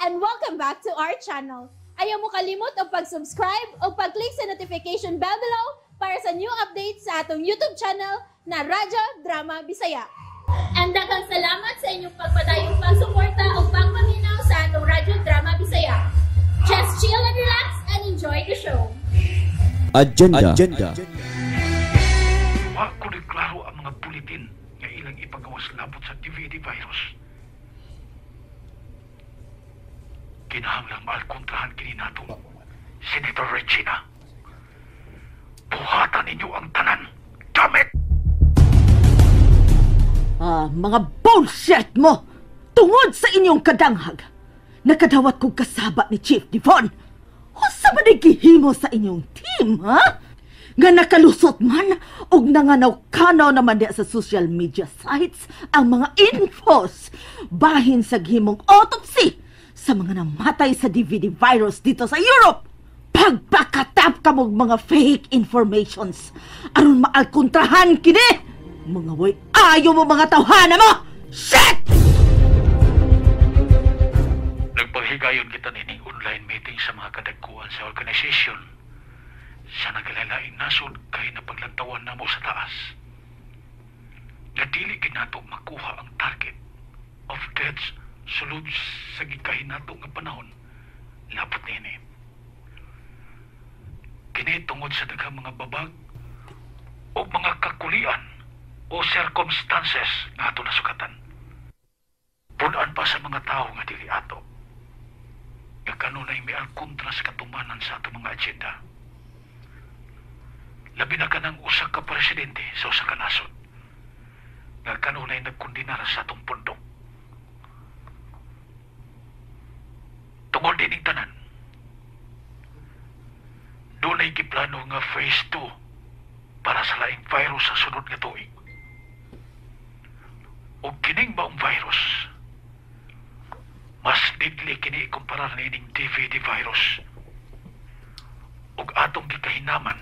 and welcome back to our channel. Ayaw mo kalimot o pag-subscribe o pag-click sa notification bell below para sa new updates sa atong YouTube channel na Radyo Drama Bisaya. And daghang salamat sa inyong pagpadayong pagsuporta o pagpaminaw sa atong Radyo Drama Bisaya. Just chill and relax and enjoy the show. Agenda. Wa ko klaro ang mga bulletin nga ilang ipagawas labot sa DVD virus. Kinahanglang maalkontrahan kini nato, Senator Regina. Buhatan ninyo ang tanan. Damit! Mga bullshit mo! Tungod sa inyong kadanghag, nakadawat kong kasaba ni Chief Devon. Husa ba nagihimo sa inyong team, ha? Nga nakalusot man og nanganaw-kanaw naman diya sa social media sites ang mga infos bahin sa gihimong autopsy sa mga namatay sa DVD virus dito sa Europe. Pagpakatap ka mong mga fake informations aron maalkontrahan kini. Mga way ayaw mo mga tawhana mo! Shit! Nagpaghigayon kita nining online meeting sa mga kadagkuhan sa organisasyon. Sa nagalalaing nasod kay napaglantawan na mo sa taas. Nadili ginato makuha ang target of deaths sulod sa gikahin nato nga panahon. Labot nini. Kini tungod sa daghang mga babag o mga kakulian o circumstances nga ato nasukatan. Punan pa sa mga tao nga dili ato. Nga kanunay may alkontra sa katumanan sa ato mga agenda. Labi na ka ng usa ka presidente sa usa ka nasod. Nga kanunay nagkundinar sa atong pundok. Tungod din ang tanan. Doon ay giplano nga phase 2 para sa laing virus sa sunod nga tuig. O kining baong virus, mas deadly kini ikumpara nining DVD virus. O atong gikahinaman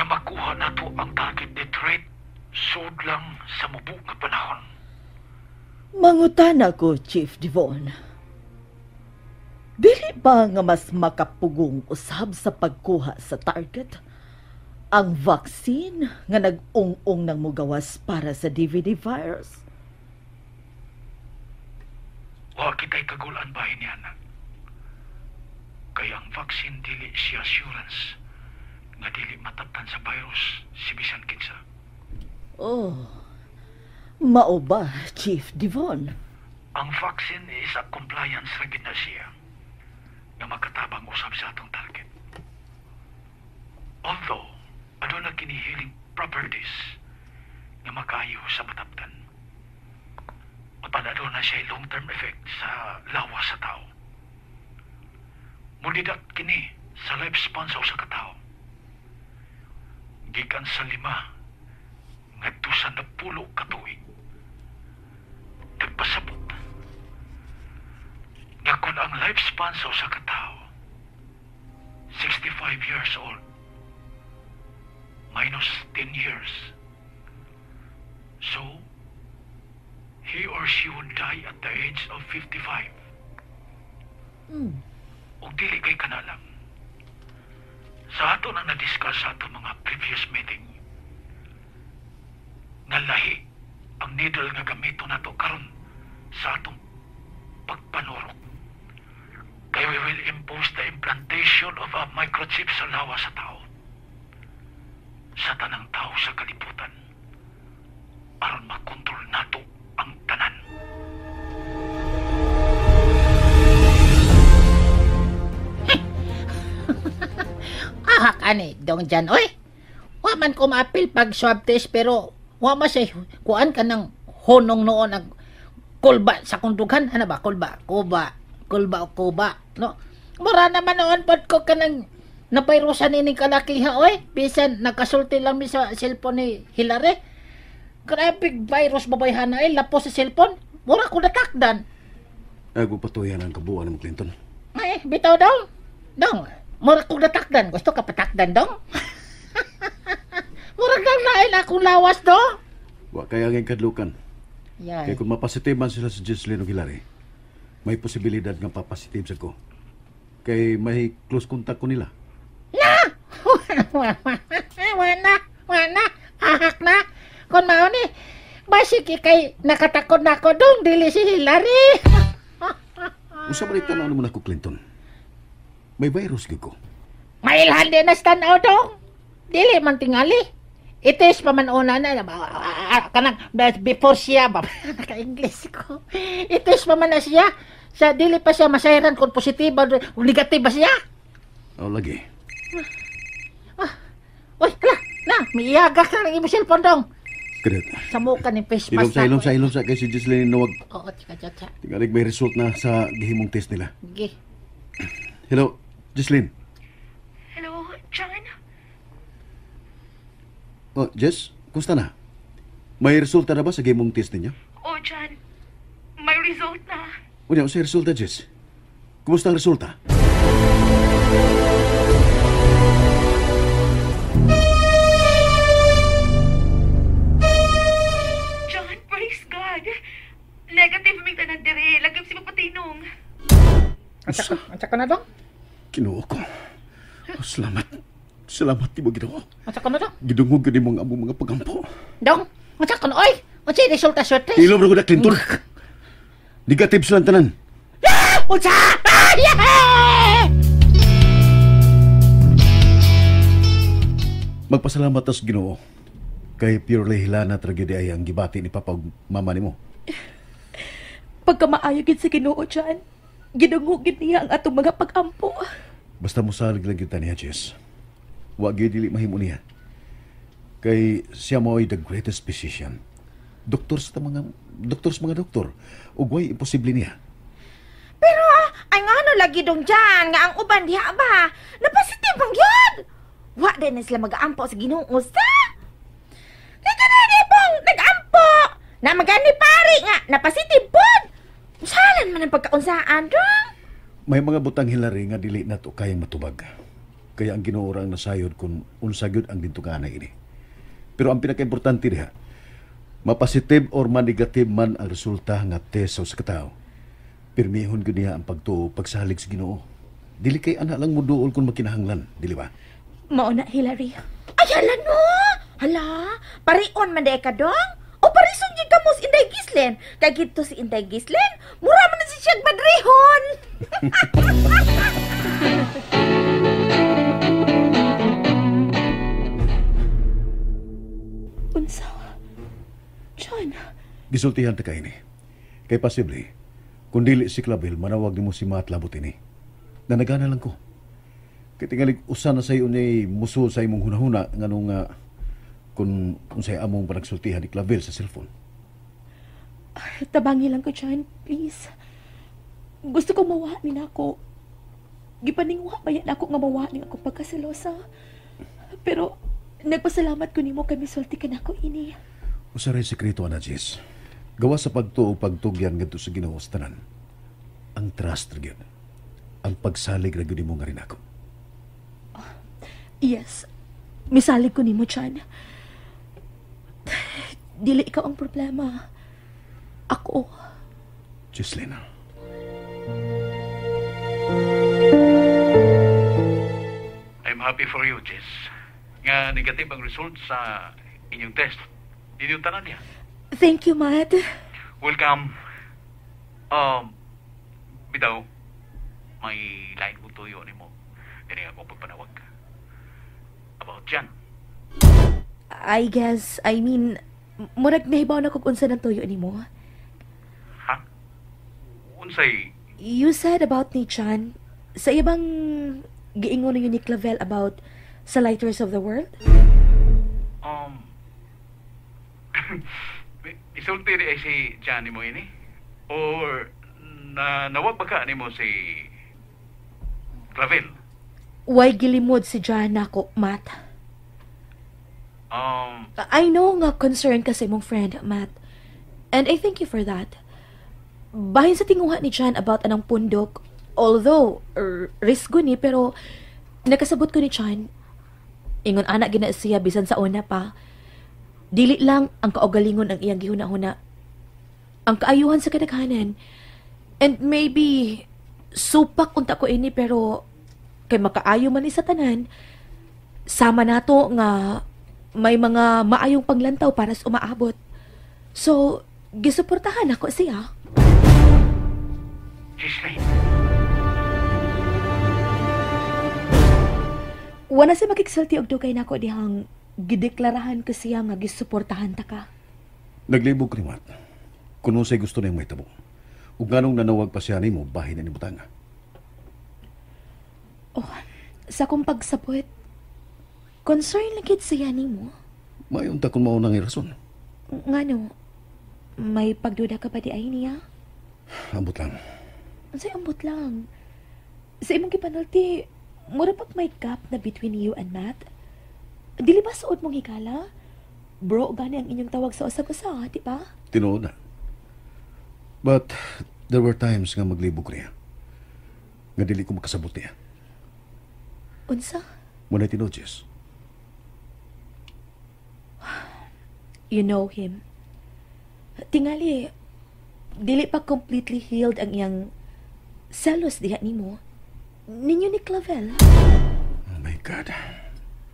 na makuha nato ang target death rate sud lang sa mubo nga panahon. Mangutana ko, Chief Devon. Dili ba nga mas makapugong usab sa pagkuha sa target ang vaccine nga nag-ung-ung nang mugawas para sa DVD virus? Wa kita'y kagulan bahin niya na. Kaya ang vaccine dili si assurance nga dili mataptan sa virus si bisan kinsa. Oh, mao ba, Chief Devon? Ang vaccine is a compliance ra gid na siya nga makatabang usab sa atong target. Although, aduna kini healing properties nga makayo sa mataptan. Mapanado na siya long-term effect sa lawas sa tao. Mulidat kini sa lifespan sa usa ka tao. Gikan sa 5 ngadto sa 10 ka tuig. Nagpasabot nga kung ang lifespan sa usa ka tao 65 years old minus 10 years, so he or she would die at the age of 55. O dili kay kanalang. Sa ato na na-discuss sa ato mga previous meeting, nga lahi ang needle nga gamito nato karon sa atong pagpanurok. Kaya we will impose the implantation of a microchip sa lawa sa tao. Sa tanang tao sa kalibutan aron makontrol nato ang tanan. Kani, dong dyan, oy. Wa man ko maapil pag swab test pero wa man siya kuan ka ng honong noon ang kulba sa kundugan. Ano ba? Kulba, no? Mura naman noon pod ko ka ng napayrusan ini kalakiha, oy. Bisan nakasulti lang mi sa cellphone ni Hilary. Grabe virus babayhan na lapos sa cellphone. Mura ko natakdan. Ako patuyan ang kabuuan ng Clinton. Ay, bitaw daw. Dong, mura ko natakdan. Gusto ka patakdan, dong? Mura kang nain akong lawas, do? Wa kaya ang kadlukan. Yan. Kaya kung mapasitiban sila sa Gislin o Hilary, May posibilidad nga papasitive sa ko. Kay may close contact ko nila. Na! Wala. Ahak na. Kung mao ni, basig kay nakatakod na ako dong, dili si Hillary. Usa man ito na mo na ko, Clinton. May virus gyud ko. Mailhan din na tanaw dong. Dili man tingali. Itis pa man una na, kanang before siya, naka-English ko. Itis pa man na siya. Sa dili pa siya masayran kung positibo o negative ba siya. O, lagi. Uy, hala, na, may iyaga ka ng imo cellphone dong. Kadit. Sa mukha ni face mask. Ilom sa kay si Giselle nawag. Oo, tika. Tingalig may result na sa gihimong test nila. Sige. Hello, Giselle. Hello, John? Oh, Jess, kumusta na? May resulta na ba sa gihimong test ninyo? Oh, John. May result na. Unya, sa resulta, Jess. Kumusta ang resulta? John, praise God. Negative may tanan dire. Lagim si Papatinong. Ansa ka na dong? Kinuha ko. Oh, salamat. Salamat, di mo ginawa. Ansa ka na dong? Gidungog ka mong among mga pagampo. Dong, ansa ka na, oy! Ansa yung resulta swerte? Ilom na ko na, Clinton. Negative silang tanan. Unsa? Yeah! Magpasalamat tas Ginoo. Kay purely hilana tragedya ay ang gibati ni Papa ug Mama nimo. Pagkamaayogin sa Ginoo, John. Ginungugin niya ang atong mga pag-ampo. Basta mo salig lang kita niya, Jess. Wa gyud dili mahimo niya. Kay siya mo ay the greatest physician. Doktor sa mga doktor. Ug way imposible niya. Pero, ay nga ano lagi dong dyan, nga ang uban diha ba? Napasitive ang yun! Wa din na sila mag-aampo sa Ginoo sa? Kaya na di pong nag-ampo! Na magani pari nga, napasitive pod! Usalan man ang pagkaunsaan dong! May mga butang hilari nga dili na to kayang matubag. Kaya ang Ginoo ra ang nasayod kung unsa gyud ang dintukanay ini. Pero ang pinakaimportante diha, mapositive or ma-negative man ang resulta nga test sa katao. Pirmihon ko niya ang pagtuo, pagsalig sa Ginoo. Dili kay ana lang mo duol kung makinahanglan, dili ba? Mauna, Hillary. Ay, hala no! Hala, parion man day ka dong? O parison yun ka mo si Inday Gislen? Kaya gito si Inday Gislen, mura man na si siyang madrihon! Unsa? John. Gisultihan ta kay ni. Kay posible, kung dili si Clavel, manawag ni mo si Matt labot ini. Nanagana lang ko. Kaya tingalig usan na sa'yo niya musul sa imong hunahuna nga nung kung unsay among panagsultihan ni Clavel sa cellphone. Tabangi lang ko, John. Please. Gusto ko mawanin ako. Gipaningwa ba yan ako nga mawanin ako pagkaselosa. Pero, nagpasalamat ko nimo kay misulti ka na ako ini. Usa rin sekreto, Ana Jess. Gawa sa pagtuo pagtugyan ngadto sa Ginoo sa tanan. Ang trust ra gyud. Ang pagsalig ra gyud nimo nga rin ako. Yes. Misalig ko nimo, John. Dili ikaw ang problema. Ako. Giselle. I'm happy for you, Jess. Nga negative ang result sa inyong test. Inyong tanan niya. Thank you, Matt. Welcome. Bitaw, may line ko tuyo ni mo. Kaya ako pagpanawag ka. About yan. I mean, murag nahibaw na kung unsa ng tuyo nimo. Ha? Unsay? You said about ni Chan, sa ibang giingon ninyo ni Clavel about sa Lighters of the World? Isulti rin si Johnny mo ini? Or nawag ba ka ni mo si Clavel? Way gilimod si Jan nako, Matt. I know nga concern ka sa imong friend, Matt. And I thank you for that. Bahin sa tinguha ni Jan about anang pundok, although, risk ni, pero nakasabot ko ni Jan, ingon anak gina siya bisan sa una pa, dili lang ang kaugalingon ang iyang gihuna-huna. Ang kaayuhan sa kadaghanan, And maybe, supak unta ko ini pero kay makaayo man ni sa tanan, sama nato nga may mga maayong panglantaw para sa umaabot. So, gisuportahan ako siya. Gislaine, Wala sa makiksulti og dugay nako dihang gideklarahan ko siya nga gisuportahan ta ka. Naglibog krimat. Kuno say gusto niyang may tabo. Ug nganong nanawag pa siya nimo bahin na ni butanga. Oh, sa kong pagsabot, concern lang gid siya nimo. Mayon ta kung mao nang rason. Ngano, may pagduda ka pa di ay niya? Ambot lang. Unsay ambot lang. Sa imong gipanulti, mura pag may gap na between you and Matt. Dili ba suod mong hikala? Bro, gani ang inyong tawag sa usag-usa, di ba? Tinuod na. But there were times nga maglibog niya. Nga dili ko makasabot niya. Unsa? Muna tinuod, Jess. You know him. Tingali, dili pa completely healed ang iyang selos diha nimo. Ninyo ni Clavel. Oh my God.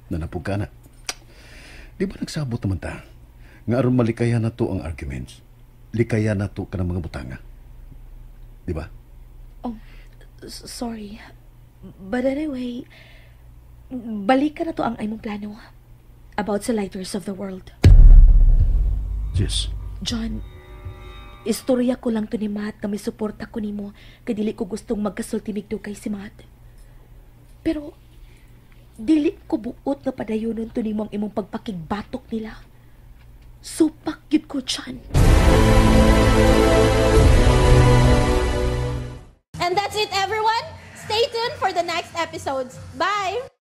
Nanapog ka na. Di ba nagsabot naman ta? Nga aron malikaya na to ang arguments. Likaya na to ka ng mga butanga. Di ba? Oh, sorry. But anyway, balik ka na to ang imong plano about sa lighters of the world. Jess. John, istorya ko lang to ni Matt na may suporta ko nimo kay dili ko gustong magkasultimig to kay si Matt. Pero, dili ko buot na padayonon to nimo ang imong pagpakigbatok nila. Supak yun ko, John. And that's it, everyone. Stay tuned for the next episodes. Bye!